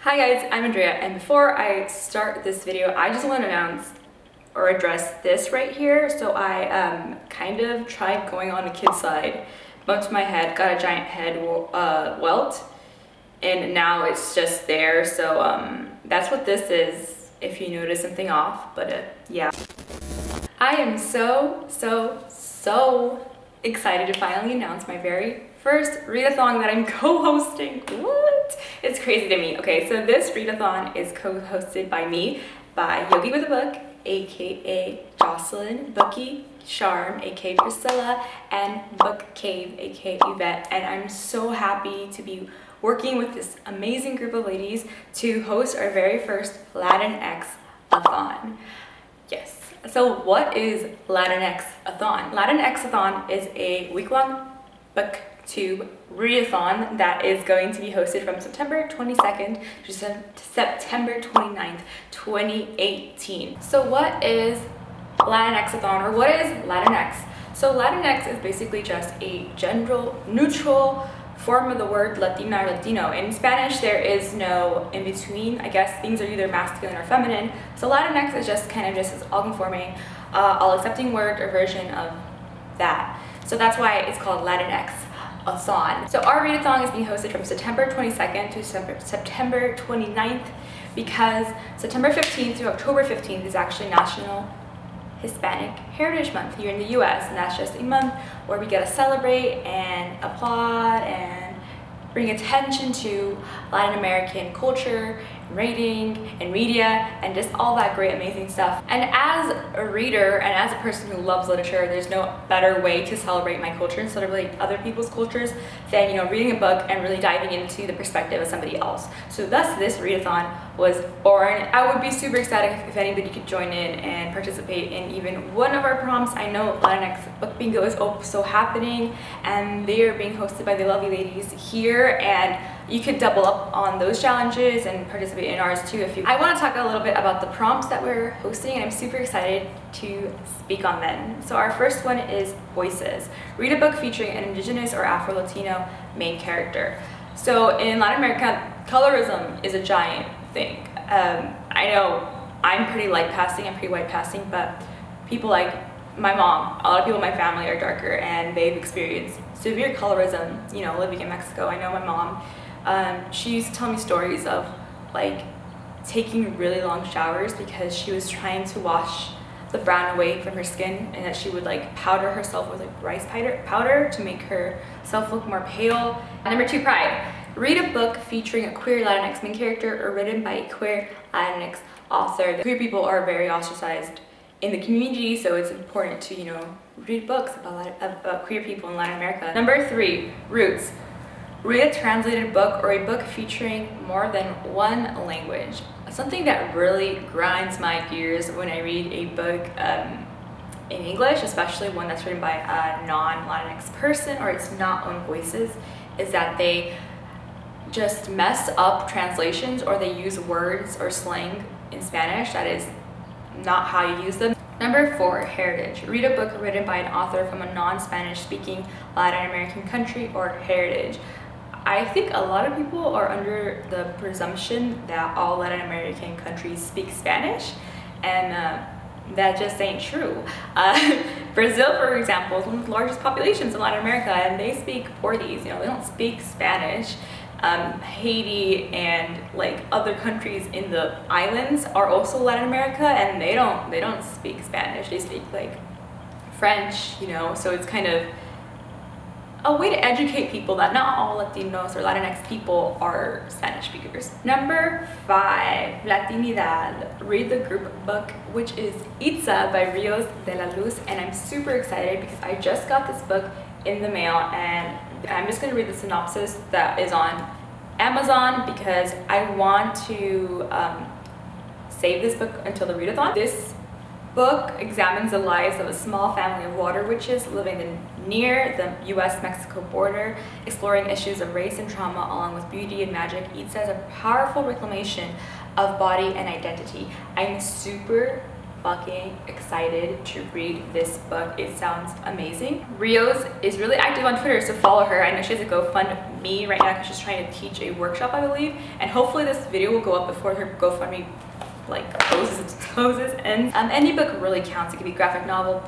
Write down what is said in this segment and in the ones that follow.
Hi guys, I'm Andrea, and before I start this video, I just want to announce or address this right here. So I kind of tried going on a kid's side, bumped my head, got a giant head welt, and now it's just there. So that's what this is, if you notice something off, but yeah. I am so excited to finally announce my very first readathon that I'm co-hosting. What? It's crazy to me. Okay, so this readathon is co-hosted by me, by Yogi with a Book, aka Jocelyn, Bookie, Charm, aka Priscilla, and Book Cave, aka Yvette. And I'm so happy to be working with this amazing group of ladies to host our very first Latinx-A-Thon. Yes. So what is Latinx-A-Thon? Latinx-A-Thon is a week-long booktube readathon that is going to be hosted from September 22nd to September 29th, 2018. So what is Latinx-A-Thon, or what is Latinx? So Latinx is basically just a gender neutral form of the word Latina or Latino. In Spanish, there is no in between. I guess things are either masculine or feminine. So Latinx is just kind of just this all-conforming, all-accepting word or version of that. So that's why it's called Latinx-A-Thon. So our readathon is being hosted from September 22nd to September 29th, because September 15th to October 15th is actually National Hispanic Heritage Month here in the US, and that's just a month where we get to celebrate and applaud and bring attention to Latin American culture, writing, and media, and just all that great amazing stuff. And as a reader and as a person who loves literature, there's no better way to celebrate my culture and celebrate other people's cultures than, you know, reading a book and really diving into the perspective of somebody else. So thus this readathon was born. I would be super ecstatic if anybody could join in and participate in even one of our prompts. I know Latinx Book Bingo is also happening, and they are being hosted by the lovely ladies here, and you could double up on those challenges and participate in ours too if you. I want to talk a little bit about the prompts that we're hosting, and I'm super excited to speak on them. So our first one is voices. Read a book featuring an Indigenous or Afro-Latino main character. So in Latin America, colorism is a giant thing. I know I'm pretty light passing, I'm pretty white passing, but people like my mom, a lot of people in my family are darker, and they've experienced severe colorism, you know, living in Mexico. I know my mom, she used to tell me stories of like taking really long showers because she was trying to wash the brown away from her skin, and that she would like powder herself with like rice powder to make herself look more pale. Number two, pride. Read a book featuring a queer Latinx main character or written by a queer Latinx author. Queer people are very ostracized in the community, so it's important to, you know, read books about queer people in Latin America. Number three, roots. Read a translated book or a book featuring more than one language. Something that really grinds my gears when I read a book in English, especially one that's written by a non-Latinx person or its not own voices, is that they just mess up translations, or they use words or slang in Spanish that is not how you use them. Number four, heritage. Read a book written by an author from a non-Spanish speaking Latin American country or heritage. I think a lot of people are under the presumption that all Latin American countries speak Spanish, and that just ain't true. Brazil, for example, is one of the largest populations in Latin America, and they speak Portuguese. You know, they don't speak Spanish. Haiti and like other countries in the islands are also Latin America, and they don't speak Spanish. They speak like French, you know. So it's kind of a way to educate people that not all Latinos or Latinx people are Spanish speakers. Number five, Latinidad. Read the group book, which is Itza by Rios de la Luz, and I'm super excited because I just got this book in the mail, and I'm just going to read the synopsis that is on Amazon because I want to save this book until the readathon. This book examines the lives of a small family of water witches living near the US-Mexico border, exploring issues of race and trauma along with beauty and magic. Itza is a powerful reclamation of body and identity. I'm super fucking excited to read this book. It sounds amazing. Rios is really active on Twitter, so follow her. I know she has a GoFundMe right now because she's trying to teach a workshop, I believe, and hopefully this video will go up before her GoFundMe like closes ends. Any book really counts. It could be graphic novel,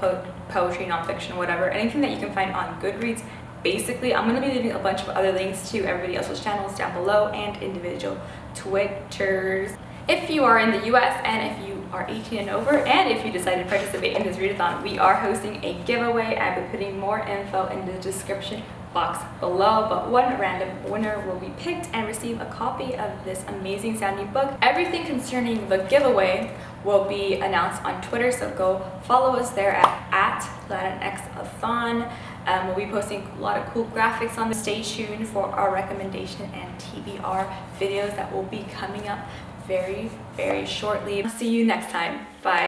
poetry, nonfiction, whatever, anything that you can find on Goodreads. Basically, I'm going to be leaving a bunch of other links to everybody else's channels down below and individual Twitters. If you are in the US and if you are 18 and over, and if you decide to participate in this readathon, we are hosting a giveaway. I'll be putting more info in the description box below, but one random winner will be picked and receive a copy of this amazing sounding book. Everything concerning the giveaway will be announced on Twitter, so go follow us there at latinxathon. We'll be posting a lot of cool graphics on the. Stay tuned for our recommendation and TBR videos that will be coming up very, very shortly. See you next time. Bye.